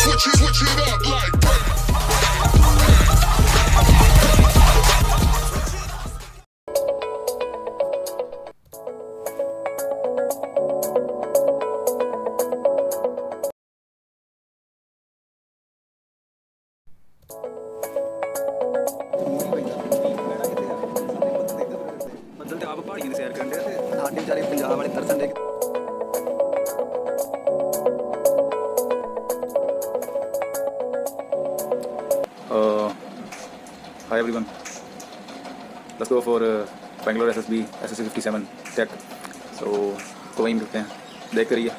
switch it up like. ਬੱਦਲ ਤੇ ਆਪ ਪਹਾੜੀਆਂ ਦੀ ਸੈਰ ਕਰਨ ਦੇ ਤੇ ਸਾਡੇ ਵਿਚਾਰੇ ਪੰਜਾਬ ਵਾਲੇ ਤਰਸਣ ਦੇ Hi everyone. Let's go for Bangalore SSB SSC 57 Tech. So वहीं मिलते हैं, देख करिए।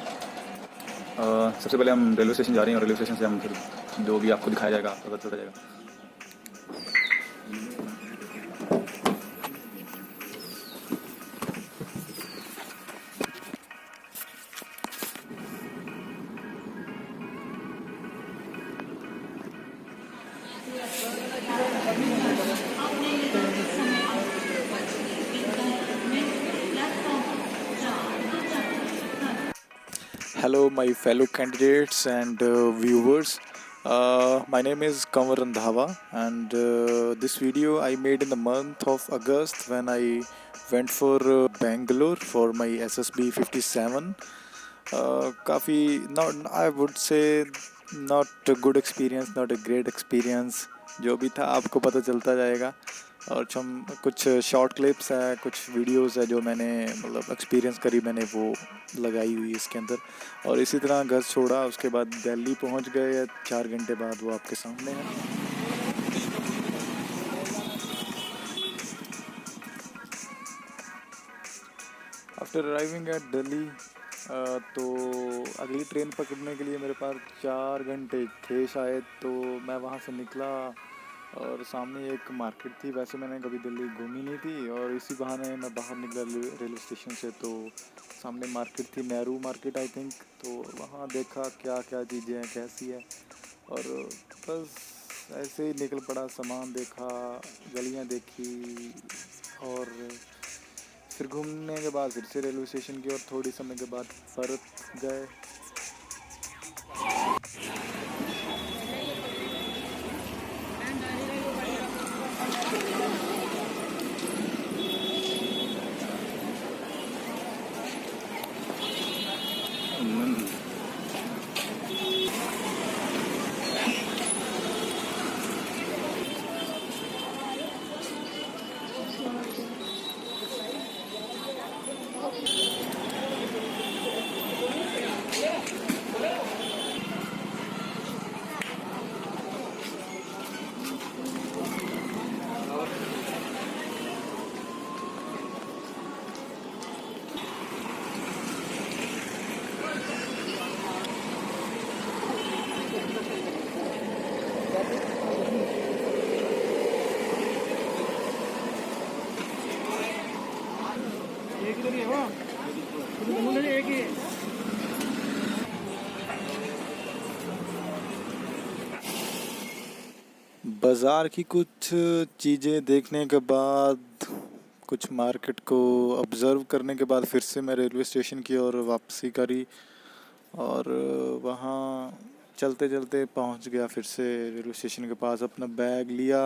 सबसे पहले हम रेलवे स्टेशन जा रहे हैं और रेलवे स्टेशन से हम फिर जो भी आपको दिखाया जाएगा आपको पता चलता जाएगा। Hello, my fellow candidates and viewers. My name is Kanwar Randhawa, and this video I made in the month of August when I went for Bangalore for my SSB 57. काफ़ी not I would say not a good experience, not a great experience. जो भी था आपको पता चलता जाएगा। और कुछ शॉर्ट क्लिप्स है, कुछ वीडियोस है जो मैंने मतलब एक्सपीरियंस करी मैंने वो लगाई हुई है इसके अंदर। और इसी तरह घर छोड़ा, उसके बाद दिल्ली पहुंच गए, 4 घंटे बाद वो आपके सामने है। आफ्टर अराइविंग एट दिल्ली तो अगली ट्रेन पकड़ने के लिए मेरे पास 4 घंटे थे शायद। तो मैं वहाँ से निकला और सामने एक मार्केट थी। वैसे मैंने कभी दिल्ली घूमी नहीं थी और इसी बहाने मैं बाहर निकला रेलवे स्टेशन से। तो सामने मार्केट थी, नेहरू मार्केट आई थिंक। तो वहाँ देखा क्या क्या चीज़ें हैं, कैसी है, और बस ऐसे ही निकल पड़ा। सामान देखा, गलियाँ देखी, और फिर घूमने के बाद फिर से रेलवे स्टेशन की और थोड़ी समय के बाद परत गए। बाज़ार की कुछ चीज़ें देखने के बाद, कुछ मार्केट को ऑब्ज़र्व करने के बाद फिर से मैं रेलवे स्टेशन की ओर वापसी करी और वहाँ चलते चलते पहुँच गया फिर से रेलवे स्टेशन के पास। अपना बैग लिया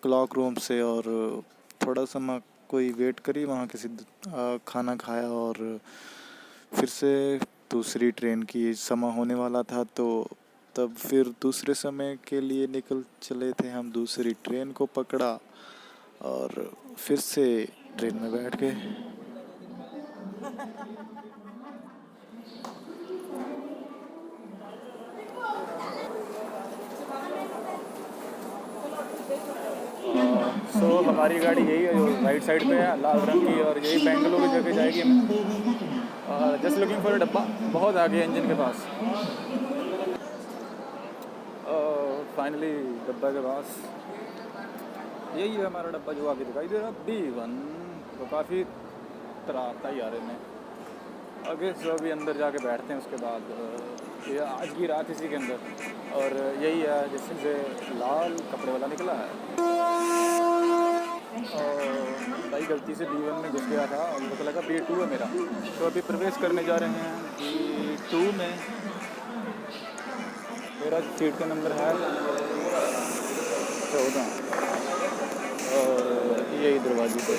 क्लॉक रूम से और थोड़ा सा कोई वेट करी, वहाँ किसी खाना खाया और फिर से दूसरी ट्रेन की समय होने वाला था। तो तब फिर दूसरे समय के लिए निकल चले थे हम। दूसरी ट्रेन को पकड़ा और फिर से ट्रेन में बैठ गए। सो हमारी गाड़ी यही है जो राइट साइड पे है, लाल रंग की, और यही बेंगलुरु की जगह जाएगी। जस्ट लुकिंग फॉर डब्बा, बहुत आगे इंजन के पास। फाइनली डब्बा के पास, यही है हमारा डब्बा जो आगे दिखाई दे रहा B1। तो काफ़ी तराता ही आ रहे हैं आगे। सो अभी अंदर जाके बैठते हैं, उसके बाद ये आज की रात इसी के अंदर। और यही है जिससे से लाल कपड़े वाला निकला है। और भाई गलती से B1 में घुस गया था और मुझे लगा B2 है मेरा। तो अभी प्रवेश करने जा रहे हैं B2 में। तो मेरा सीट का नंबर है 14 और यही दरवाजे पे।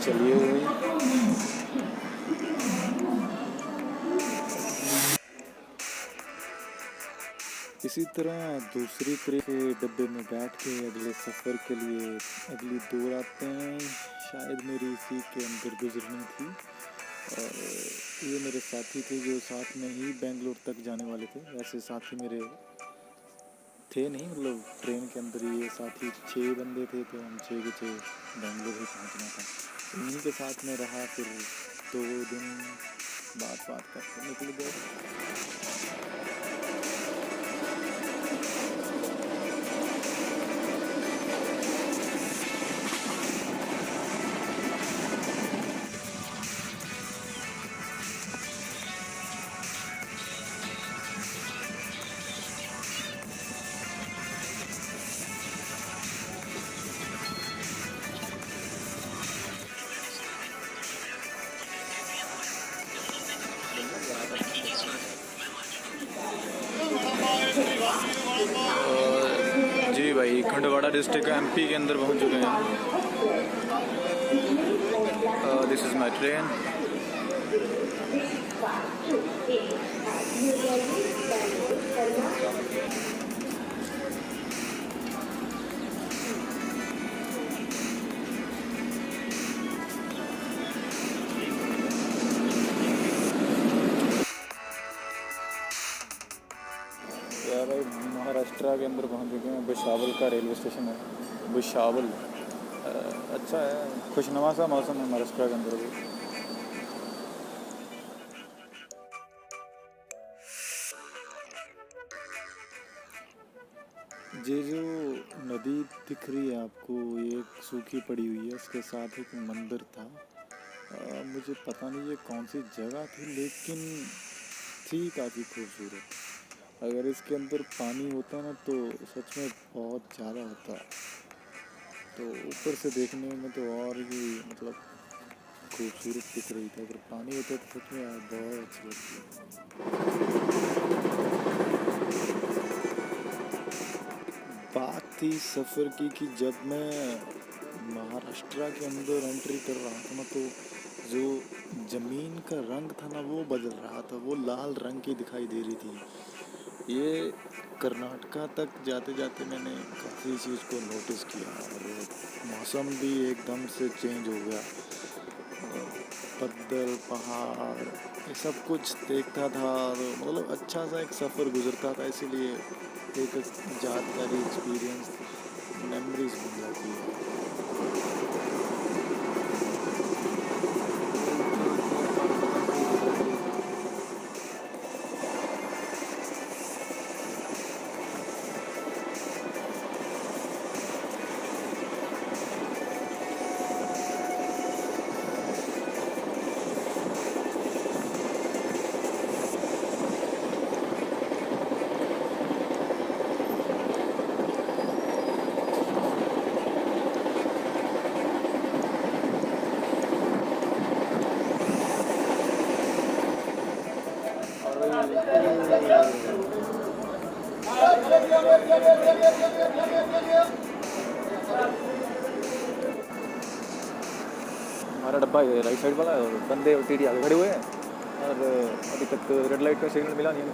चलिए इसी तरह दूसरी ट्रेन के डब्बे में बैठ के अगले सफ़र के लिए अगली 2 रातें शायद मेरी इसी के अंदर गुजरनी थी। और ये मेरे साथी थे जो साथ में ही बेंगलोर तक जाने वाले थे। वैसे साथी मेरे थे नहीं, मतलब ट्रेन के अंदर ही ये साथी 6 बंदे थे, तो हम 6 के 6 बेंगलोर ही पहुंचना था। इन्हीं के साथ में रहा, फिर 2 दिन बात करके निकल गए। जी भाई, खंडवाड़ा डिस्ट्रिक्ट एमपी के अंदर पहुंच चुके हैं। This is my train. यार भाई, महाराष्ट्र के अंदर पहुंच चुके हैं। भुसावल का रेलवे स्टेशन है, भुसावल। अच्छा है, खुशनुमा सा मौसम है महाराष्ट्र के अंदर भी। ये जो नदी दिख रही है आपको, ये एक सूखी पड़ी हुई है, इसके साथ एक मंदिर था। मुझे पता नहीं ये कौन सी जगह थी, लेकिन थी काफ़ी खूबसूरत। अगर इसके अंदर पानी होता ना तो सच में बहुत ज़्यादा होता। तो ऊपर से देखने में तो और ही मतलब खूबसूरत दिख रही थी। अगर पानी होता तो सच में यार बहुत अच्छी लगती। बात थी सफ़र की कि जब मैं महाराष्ट्र के अंदर एंट्री कर रहा था ना, तो जो ज़मीन का रंग था ना वो बदल रहा था, वो लाल रंग की दिखाई दे रही थी। ये कर्नाटका तक जाते जाते मैंने काफ़ी चीज़ को नोटिस किया, और मौसम भी एकदम से चेंज हो गया। बदल, पहाड़, ये सब कुछ देखता था, और मतलब अच्छा सा एक सफ़र गुजरता था। इसीलिए एक यादगारी एक्सपीरियंस, मेमोरीज बन जाती है। हमारा डब्बा है राइट साइड वाला, और बंदे और टीटी आगे खड़े हुए हैं, और अभी तक रेड लाइट का सिग्नल मिला नहीं है।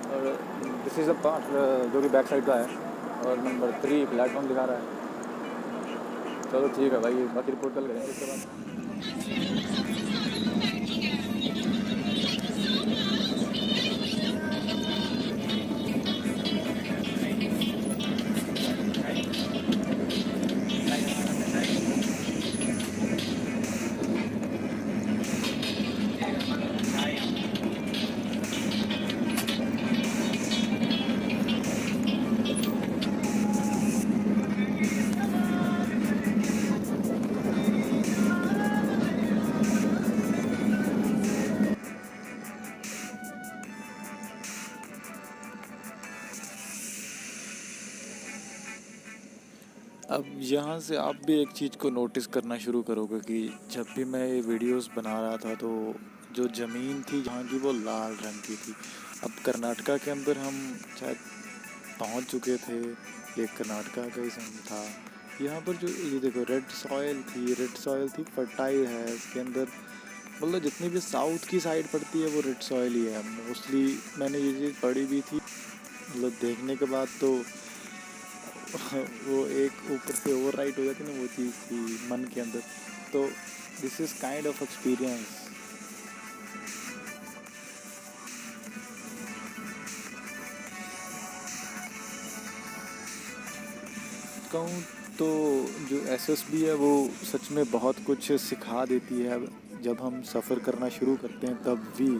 और दिस इज़ अ पार्ट जो कि बैक साइड का है, और नंबर 3 प्लेटफॉर्म दिखा रहा है। चलो ठीक है भाई, बाकी रिपोर्ट कल करेंगे इसके बाद। अब यहाँ से आप भी एक चीज़ को नोटिस करना शुरू करोगे कि जब भी मैं ये वीडियोस बना रहा था तो जो ज़मीन थी जहाँ की वो लाल रंग की थी। अब कर्नाटका के अंदर हम शायद पहुँच चुके थे, ये कर्नाटका का ही सीन था। यहाँ पर जो ये देखो रेड सॉइल थी, फर्टाइल है इसके अंदर। मतलब जितनी भी साउथ की साइड पड़ती है वो रेड सॉइल ही है मोस्टली। मैंने ये चीज़ पढ़ी भी थी, मतलब देखने के बाद तो वो एक ऊपर से ओवर राइट हो जाती ना, वो चीज़ थी मन के अंदर। तो this is kind of experience. कहूँ तो जो एसएसबी है वो सच में बहुत कुछ सिखा देती है जब हम सफ़र करना शुरू करते हैं तब भी।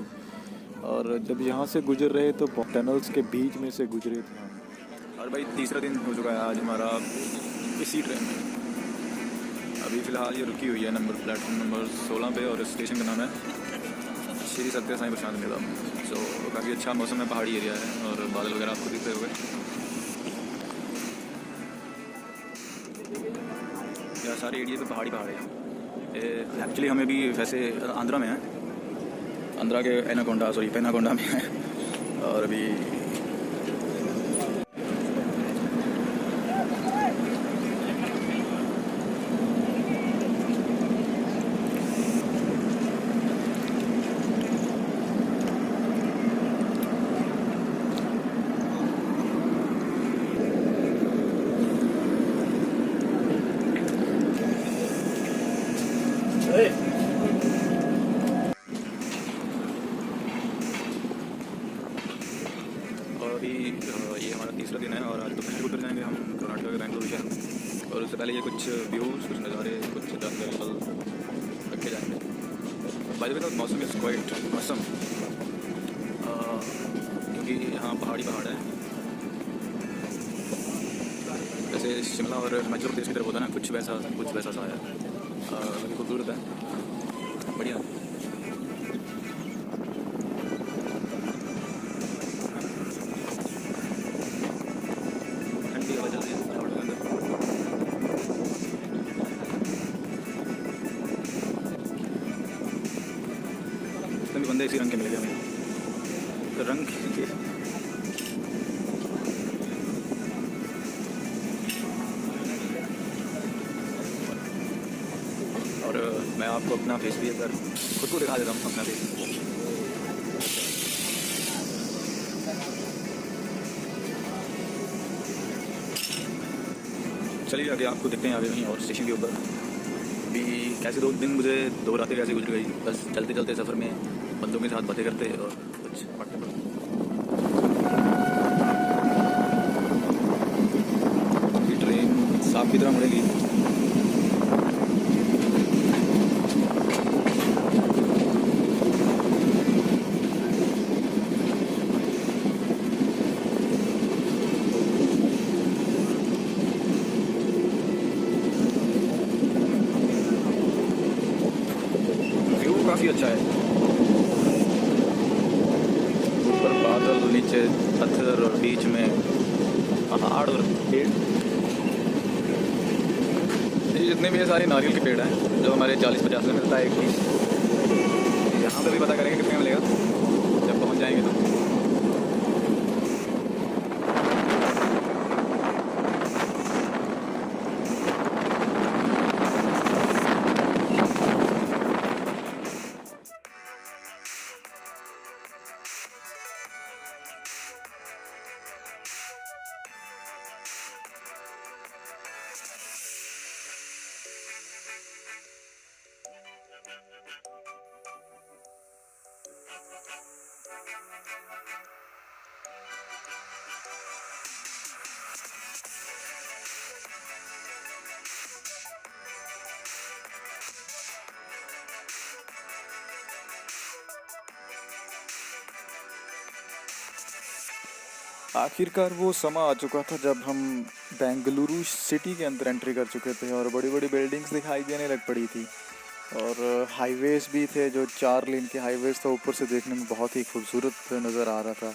और जब यहाँ से गुजर रहे तो टनल्स के बीच में से गुजरे थे हम। और भाई तीसरा दिन हो चुका है आज हमारा इसी ट्रेन में। अभी फ़िलहाल ये रुकी हुई है प्लेटफॉर्म नंबर 16 पे और स्टेशन का नाम है श्री सत्य साईं प्रशांत निगम। सो काफ़ी अच्छा मौसम है, पहाड़ी एरिया है और बादल वगैरह आपको दिख रहे होंगे। यार सारे एरिया पे पहाड़ है। एक्चुअली हमें भी वैसे आंध्रा में है, आंध्रा के पेनाकोंडा में है। और अभी ये हमारा तीसरा दिन है और आज दोपहर को उतर जाएंगे हम कर्नाटक के बेंगलुरु शहर में। और उससे पहले ये कुछ व्यूज़, कुछ नज़ारे, कुछ जानकारी पल रखे जाएंगे। बाय द वे मौसम इज़ क्वाइट मौसम, क्योंकि यहाँ पहाड़ है। जैसे शिमला और हिमाचल प्रदेश की तरफ होता है ना, कुछ वैसा सा है। काफ़ी खूबसूरत है, बढ़िया। भी बंदे इसी रंग के मिल गए हमें, तो रंग के और मैं आपको अपना फेस भी अगर खुद को दिखा देता हूँ अपना फेस। चलिए आगे आपको देखते हैं आगे कहीं और स्टेशन के ऊपर भी कैसे 2 दिन मुझे 2 रातें कैसे गुजर गई बस चलते चलते सफ़र में बंदों के साथ बातें करते और कुछ पढ़ते पढ़ते। ये ट्रेन सांप की तरह मुड़ेगी। व्यू काफ़ी अच्छा है, ऊपर बादल, नीचे पत्थर और बीच में पहाड़ और पेड़। ये जितने भी ये सारे नारियल के पेड़ हैं जो हमारे 40-50 में मिलता है एक पीस। यहाँ पे भी पता करेंगे कितने मिलेगा जब पहुँच जाएंगे तो। आखिरकार वो समा आ चुका था जब हम बेंगलुरु सिटी के अंदर एंट्री कर चुके थे और बड़ी बड़ी बिल्डिंग्स दिखाई देने लग पड़ी थी और हाईवेज़ भी थे जो 4 लेन के हाईवेज़ था। ऊपर से देखने में बहुत ही खूबसूरत नज़र आ रहा था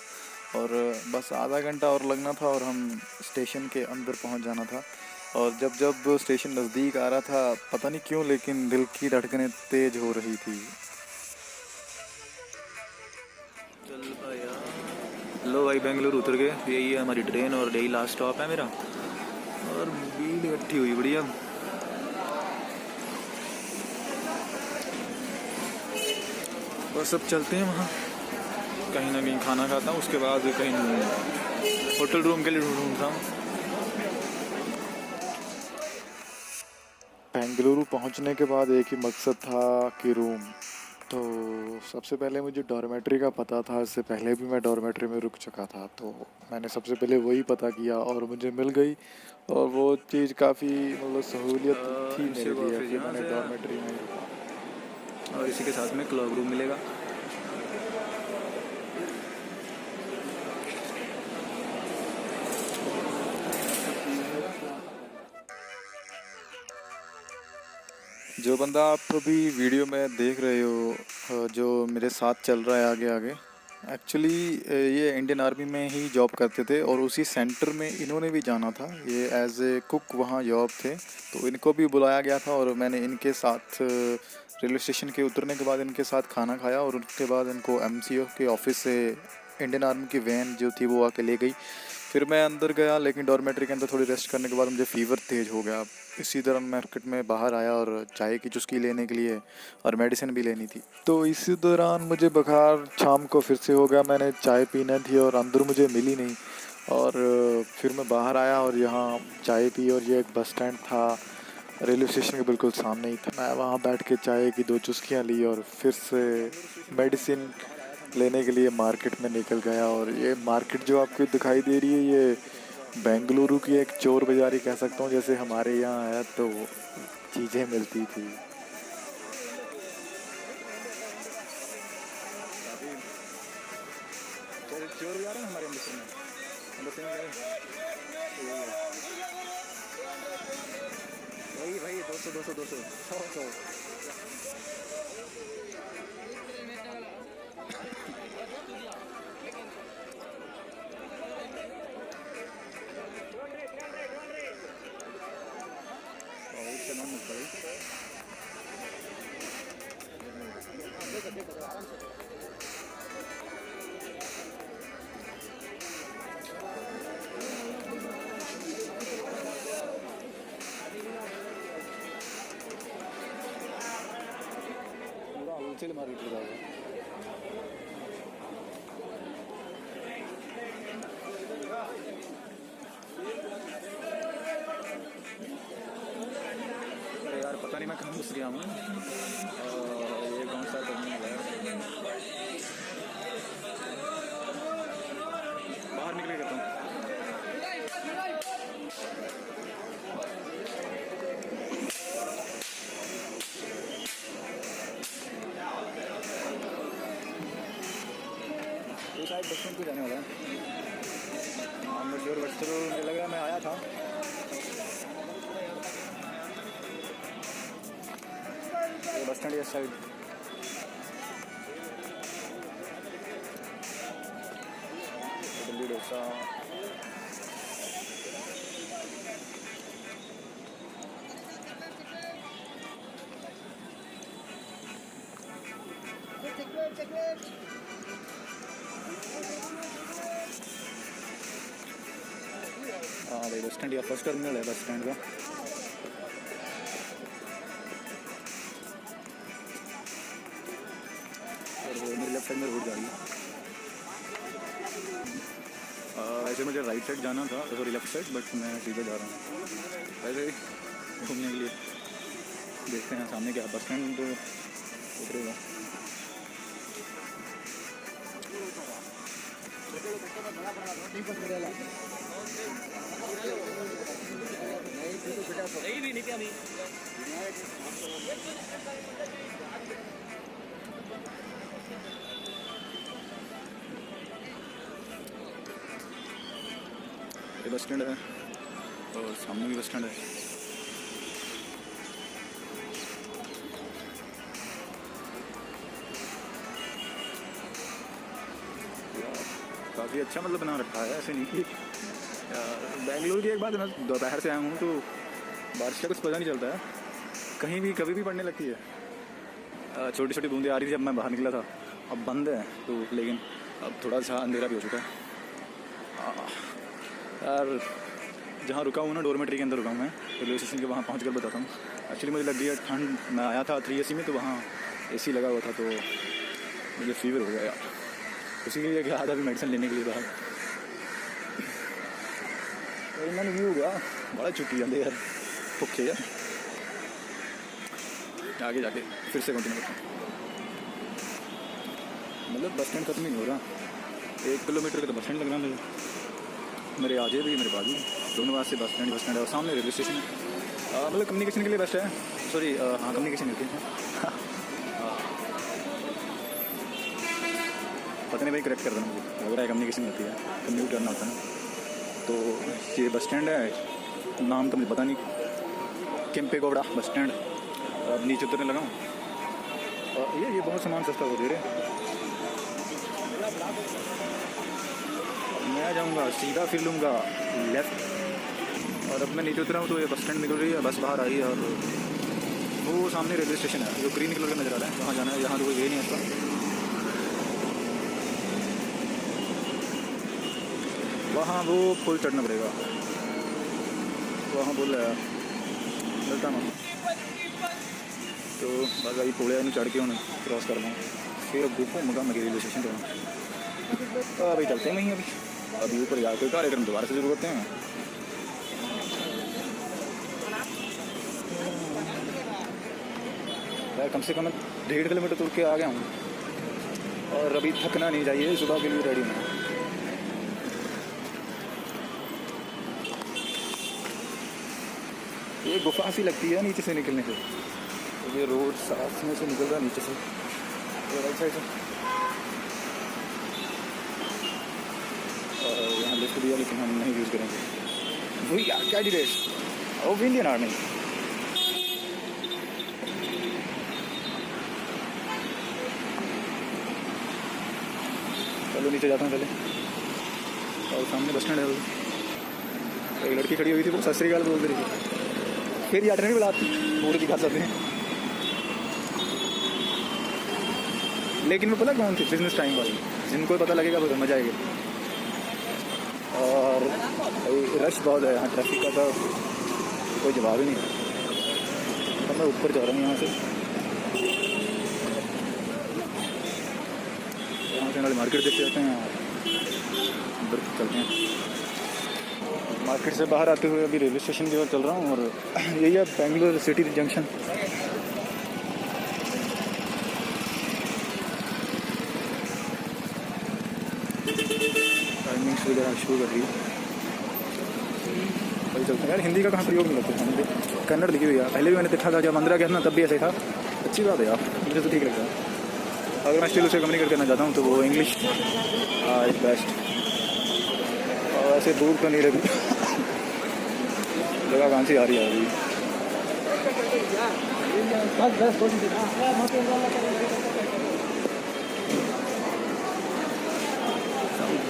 और बस आधा घंटा और लगना था और हम स्टेशन के अंदर पहुंच जाना था। और जब जब स्टेशन नज़दीक आ रहा था पता नहीं क्यों लेकिन दिल की धड़कनें तेज हो रही थी। चल भाई, लो भाई बेंगलुरु उतर गए। यही है हमारी ट्रेन और यही लास्ट स्टॉप है मेरा। और भीड़ इकट्ठी हुई बढ़िया। बस अब चलते हैं वहाँ, कहीं ना कहीं खाना खाता हूँ, उसके बाद कहीं होटल रूम के लिए ढूंढता हूँ। बेंगलुरु पहुंचने के बाद एक ही मकसद था कि रूम। तो सबसे पहले मुझे डॉर्मेट्री का पता था, इससे पहले भी मैं डॉर्मेट्री में रुक चुका था, तो मैंने सबसे पहले वही पता किया और मुझे मिल गई। और वो चीज़ काफ़ी मतलब सहूलियत थी इनसे मेरे वो लिए, फिर फिर यहाँ मैंने से डॉर्मेट्री में ही रुका। और इसी के साथ में क्लब रूम मिलेगा। जो बंदा आप अभी वीडियो में देख रहे हो, जो मेरे साथ चल रहा है आगे आगे, एक्चुअली ये इंडियन आर्मी में ही जॉब करते थे और उसी सेंटर में इन्होंने भी जाना था। ये एज ए कुक वहाँ जॉब थे, तो इनको भी बुलाया गया था और मैंने इनके साथ रेलवे स्टेशन के उतरने के बाद इनके साथ खाना खाया और उसके बाद इनको एमसीओ के ऑफिस से इंडियन आर्मी की वैन जो थी वो आके ले गई। फिर मैं अंदर गया, लेकिन डॉर्मेट्री के अंदर थोड़ी रेस्ट करने के बाद मुझे फ़ीवर तेज़ हो गया। इसी दौरान मार्केट में बाहर आया और चाय की चुस्की लेने के लिए और मेडिसिन भी लेनी थी। तो इसी दौरान मुझे बुखार शाम को फिर से हो गया। मैंने चाय पीना थी और अंदर मुझे मिली नहीं। और फिर मैं बाहर आया और यहाँ चाय पी और ये एक बस स्टैंड था रेलवे स्टेशन के बिल्कुल सामने ही था। मैं वहाँ बैठ के चाय की 2 चुस्कियाँ ली और फिर से मेडिसिन लेने के लिए मार्केट में निकल गया। और ये मार्केट जो आपको दिखाई दे रही है, ये बेंगलुरु की एक चोर बाज़ारी कह सकता हूँ। जैसे हमारे यहाँ है तो चीज़ें मिलती थी। चोर भी आ रहे हैं हमारे एम्बेसी में। वही भाई 200 200 200 100 100। होलसेल मार्केट में जाएगा। अरे यार पता नहीं मैं कहाँ घुस गया हूँ। ये कौन सा टर्मिनल है? बाहर निकले करता हूँ। ये शायद बस स्टैंड को जाने वाला है। मुझे लग रहा है मैं आया था। ये बस स्टैंड इस साइड। दिल्ली डोसा। हाँ भाई बस स्टैंड या फर्स्ट टर्मिनल है बस स्टैंड का। और मेरे लेफ्ट साइड में रोड जा रही है। वैसे मुझे राइट साइड जाना था, सॉरी लेफ्ट साइड, बट मैं सीधे जा रहा हूँ वैसे ही घूमने के लिए। देखते हैं सामने क्या बस स्टैंड उतरेगा। ये बस स्टैंड है और सामने भी बस स्टैंड है। काफ़ी अच्छा मतलब बना रखा है, ऐसे नहीं कि बेंगलुरु की एक बात है, मैं दोपहर से आया हूँ तो बारिश का कुछ पता नहीं चलता है, कहीं भी कभी भी पड़ने लगती है। छोटी छोटी बूंदें आ रही थी जब मैं बाहर निकला था, अब बंद है तो, लेकिन अब थोड़ा सा अंधेरा भी हो चुका है। यार जहाँ रुका हूँ ना, डोरमेट्री के अंदर रुका हूँ मैं, रेलवे स्टेशन के वहाँ पहुँच कर बताता हूँ। एक्चुअली मुझे लग गई है ठंड, मैं आया था 3 AC में तो वहाँ AC लगा हुआ था, तो मुझे फीवर हो गया यार, उसी के लिए गया था अभी मेडिसिन लेने के लिए बाहर। तो मैंने व्यू हुआ बड़ा छुट्टी जाते यार, भुखे यार। आगे जाके फिर से कंटिन्यू करता हूँ। मतलब बस स्टैंड खत्म ही नहीं हो रहा, 1 किलोमीटर का तो बस स्टैंड लग रहा है मेरे आगे भी, मेरे बाजू दोनों पास से बस स्टैंड है और सामने रेलवे स्टेशन है। मतलब कम्युनिकेशन के लिए बेस्ट है, सॉरी हाँ कम्युनिकेशन होती है। पता नहीं भाई, करेक्ट कर देना, मुझे लग रहा है कम्युनिकेशन होती है, कम्यूट करना होता है ना। तो ये बस स्टैंड है, नाम तो मुझे पता नहीं, केम्पेगौड़ा बस स्टैंड। अब नीचे उतरने लगा हूँ और ये बहुत सामान सस्ता हो दे रहे। मैं जाऊंगा सीधा, फिर लूँगा लेफ्ट, और अब मैं नीचे उतरा हूँ तो ये बस स्टैंड निकल रही है, बस बाहर आई है और वो सामने रेलवे स्टेशन है जो ग्रीन कलर का नज़र आ रहा है, वहाँ जाना है। यहाँ तो कोई वे नहीं है इसका, वहाँ वो पुल चढ़ना पड़ेगा, वहाँ पुल है मिलता ना, तो बस अभी पुल है चढ़ के उन्हें क्रॉस करना, फिर गुफा मगा मैं रेलवे स्टेशन पर। अभी चलते नहीं, अभी ऊपर जाकर कार्यक्रम दोबारा से शुरू करते हैं। यार कम से कम 1.5 किलोमीटर दूर के आ गया हूँ और अभी थकना नहीं चाहिए, सुबह के लिए रेडी हूँ। ये गुफा सी लगती है नीचे से निकलने से, तो ये रोड साफ में से निकल रहा है नीचे से, राइट साइड से। और यहाँ लिफ्ट दिया लेकिन हम नहीं यूज़ करेंगे। वही कैंडिडेट ऑफ इंडियन आर्मी। चलो नीचे जाता हूँ पहले, और सामने बस स्टैंड है। एक लड़की खड़ी हुई थी, वो सत श्री अकाल बोल रही थी, फिर यार नहीं बुलाती, पूरे दिखा सकते हैं। लेकिन वो पता कौन थी, बिजनेस टाइम वाली, जिनको पता लगेगा वो समझ आएगी। और रश बहुत है यहाँ, ट्रैफिक का तो कोई जवाब ही नहीं है। तो मैं ऊपर जा रहा हूँ यहाँ से नाले मार्केट देखते जाते हैं, उधर चलते हैं। मार्केट से बाहर आते हुए अभी रेलवे स्टेशन की ओर चल रहा हूँ, और यही है बेंगलोर सिटी जंक्शन। टाइमिंग्स वगैरह शो कर रही है, वही चलते हैं। यार हिंदी का कहाँ प्रयोग नहीं करते हैं, कन्नड़ लिखी हुई है। पहले भी मैंने देखा था जब अंदर गया था ना, तब भी ऐसे था। अच्छी बात है यार, मुझे तो ठीक लगता है। अगर मैं स्टिल उसे कम्युनिकेट करना चाहता हूँ तो वो इंग्लिश इज बेस्ट। और ऐसे दूर तो नहीं रहती, जगह कहाँ से आ रही है अभी। साउथ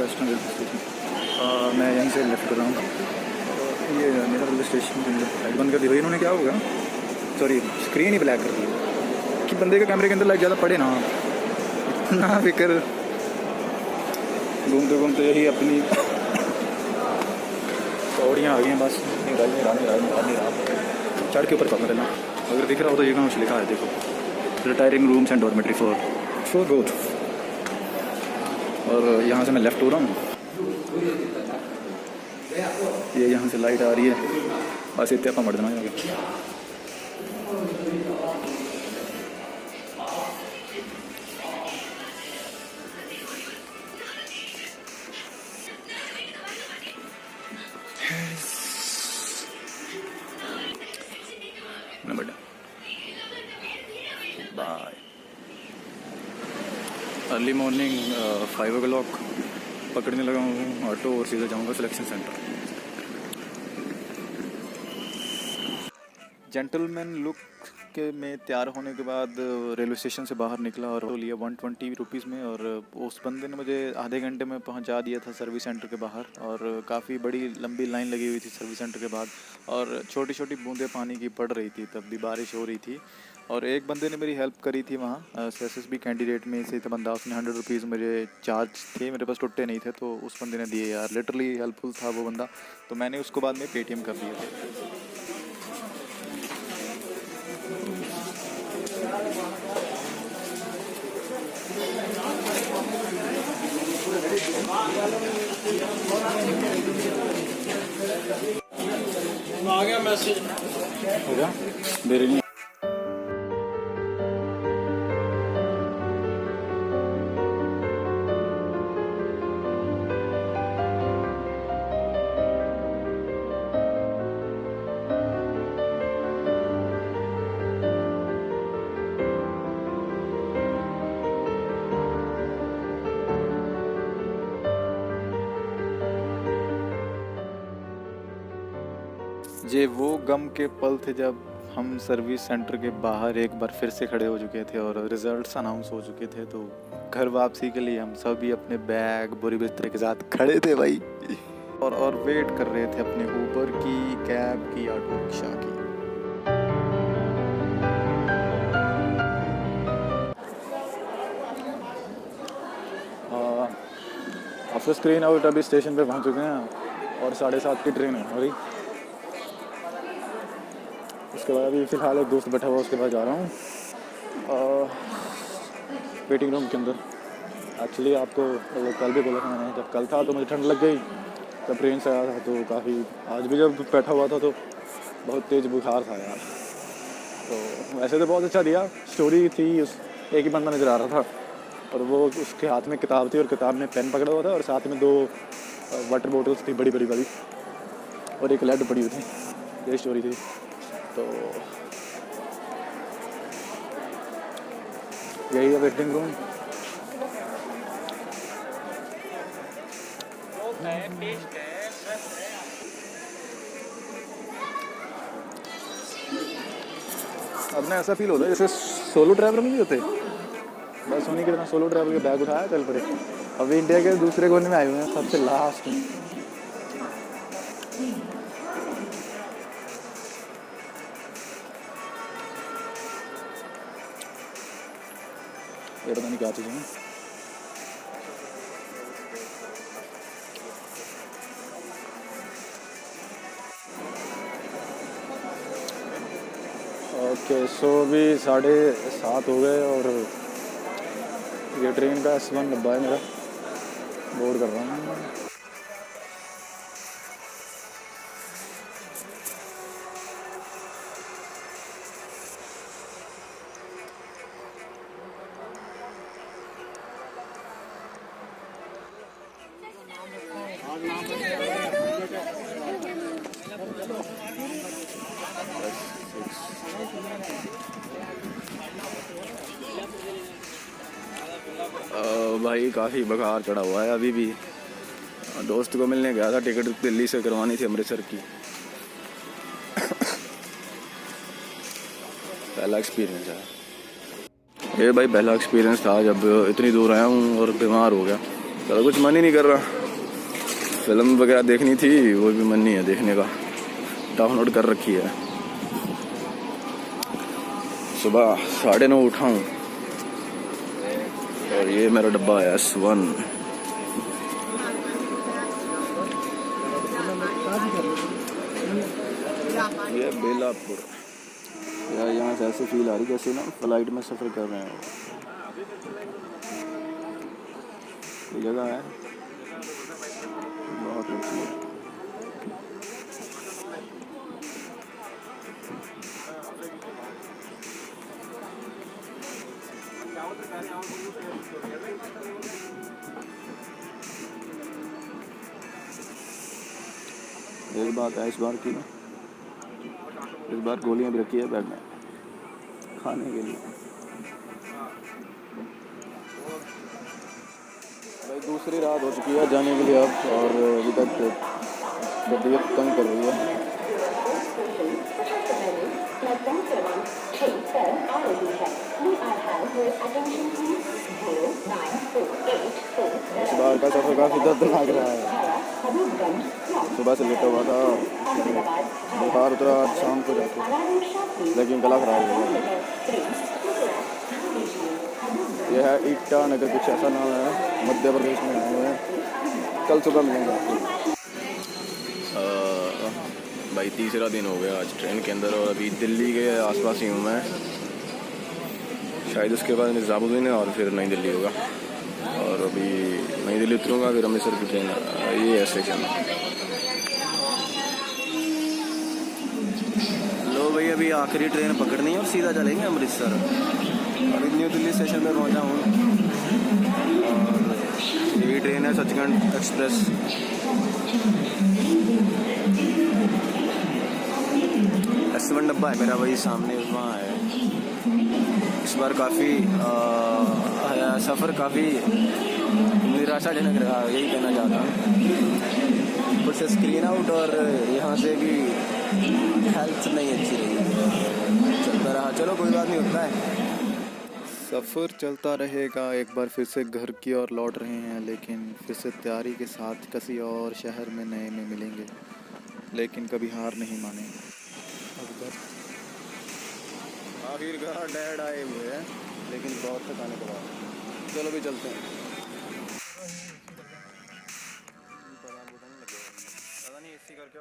वेस्टर्न रेलवे स्टेशन, मैं यहीं से लेफ्ट कर रहा हूँ। ये मेरा रेलवे स्टेशन लाइट बंद कर दी भाई इन्होंने, क्या होगा, सॉरी स्क्रीन ही ब्लैक कर दी कि बंदे के कैमरे के अंदर लाइट ज़्यादा पड़े ना, ना फिक्र घूमते घूमते यही अपनी पौड़ियाँ आ गई हैं। बस चढ़ के ऊपर पकड़ लेना, अगर दिख रहा हो तो ये कहाँ लिखा है देखो, retiring rooms and dormitory for both. और यहाँ से मैं लेफ़्ट हो रहा हूँ, ये यहाँ से लाइट आ रही है, बस इतने आप मर देना आगे। बाय। अर्ली मॉर्निंग 5 o'clock पकड़ने लगा हूँ ऑटो और सीधा जाऊँगा सिलेक्शन सेंटर। जेंटलमैन लुक के में तैयार होने के बाद रेलवे स्टेशन से बाहर निकला और लिया 120 रुपीज़ में, और उस बंदे ने मुझे आधे घंटे में पहुंचा दिया था सर्विस सेंटर के बाहर। और काफ़ी बड़ी लंबी लाइन लगी हुई थी सर्विस सेंटर के बाद, और छोटी छोटी बूंदें पानी की पड़ रही थी, तब भी बारिश हो रही थी। और एक बंदे ने मेरी हेल्प करी थी वहाँ, SSB कैंडिडेट में से था बंदा, उसने 100 रुपीज़ मुझे चार्ज थे, मेरे पास टुट्टे नहीं थे, तो उस बंदे ने दिए यार, लिटरली हेल्पफुल था वो बंदा। तो मैंने उसको बाद में पेटीएम कर दिए थे। आ गया मैसेज। हो गया, देरी नहीं। ये वो गम के पल थे जब हम सर्विस सेंटर के बाहर एक बार फिर से खड़े हो चुके थे और रिजल्ट्स अनाउंस हो चुके थे। तो घर वापसी के लिए हम सभी अपने बैग बोरी बिस्तर के साथ खड़े थे भाई, और वेट कर रहे थे अपने ऊबर की, कैब की, ऑटो रिक्शा की। ऑफिस स्क्रीन आउट अभी स्टेशन पे पहुंच चुके हैं और 7:30 की ट्रेन है हमारी। उसके बाद अभी फ़िलहाल एक दोस्त बैठा हुआ, उसके बाद जा रहा हूँ वेटिंग रूम के अंदर। एक्चुअली आपको कल भी बोला था मैंने, जब कल था तो मुझे ठंड लग गई, तब ट्रेन से आया था तो काफ़ी, आज भी जब बैठा हुआ था तो बहुत तेज़ बुखार था यार। तो वैसे तो बहुत अच्छा दिया, स्टोरी थी, उस एक ही बंदा नज़र आ रहा था और वो उसके हाथ में किताब थी और किताब में पेन पकड़ा हुआ था और साथ में 2 वाटर बोटल्स थी बड़ी बड़ी वाली और एक लेड पड़ी हुई थी। ये स्टोरी थी। तो यही है वेटिंग रूम। अब ना ऐसा फील होता है जैसे सोलो ट्रैवलर नहीं होते, बस उन्हीं के तरह सोलो ट्रैवल के बैग उठाया चल पड़े। अभी इंडिया के दूसरे कोने में आए हुए हैं, सबसे लास्ट में। ये पता नहीं क्या चीज़ है। ओके, सो अभी 7:30 हो गए और ये ट्रेन का S1 डब्बा है मेरा, बोर्ड कर रहा हूँ। भाई काफ़ी बुखार चढ़ा हुआ है अभी भी। दोस्त को मिलने गया था, टिकट दिल्ली से करवानी थी अमृतसर की। पहला एक्सपीरियंस है ये भाई, पहला एक्सपीरियंस था जब इतनी दूर आया हूँ और बीमार हो गया। ज़्यादा कुछ मन ही नहीं कर रहा, फिल्म वगैरह देखनी थी वो भी मन नहीं है देखने का, डाउनलोड कर रखी है। सुबह 9:30 उठा हूँ और ये मेरा डब्बा है S1। ये बेलापुर यार, यहाँ से ऐसे फील आ रही जैसे ना फ्लाइट में सफ़र कर रहे हैं। ये जगह है बहुत अच्छी है। एक बात है इस बार की ना, इस बार गोलियां भी रखी है बैग में खाने के लिए। भाई दूसरी रात हो चुकी है जाने के लिए अब, और अभी तक तबीयत तंग कर रही है। इस बार का सफ़र काफ़ी दर्दनाक रहा है। सुबह से लेटा हुआ था, बुखार उतरा आज शाम को जाके, लेकिन गला खराब हो गया। यह है ईटानगर, कुछ ऐसा नाम है, मध्य प्रदेश में आए हुए हैं। कल सुबह मिलेंगे आपको। भाई तीसरा दिन हो गया आज ट्रेन के अंदर, और अभी दिल्ली के आसपास ही हूँ मैं। शायद उसके बाद निज़ामुद्दीन है और फिर नई दिल्ली होगा, और अभी नई दिल्ली उतरूँगा, फिर अमृतसर की ट्रेन। ये है स्टेशन। लो भाई, अभी आखिरी ट्रेन पकड़नी है और सीधा चलेंगे अमृतसर। अभी न्यू दिल्ली स्टेशन पर पहुँचा हूँ, और यही ट्रेन है सचखंड एक्सप्रेस। S1 डब्बा है मेरा, वही सामने वहाँ है। इस बार काफ़ी सफ़र काफ़ी निराशाजनक रहा, यही कहना चाहता हूँ। कुछ स्क्रीन आउट और यहाँ से भी हेल्थ नहीं अच्छी रही, चलता रहा। चलो कोई बात नहीं, होता है। सफ़र चलता रहेगा। एक बार फिर से घर की ओर लौट रहे हैं, लेकिन फिर से तैयारी के साथ किसी और शहर में नए में मिलेंगे, लेकिन कभी हार नहीं मानेंगे। आखिरकार डैड आए हुए हैं, लेकिन बहुत थकाने के बाद। चलो भी चलते हैं। पता नहीं AC करके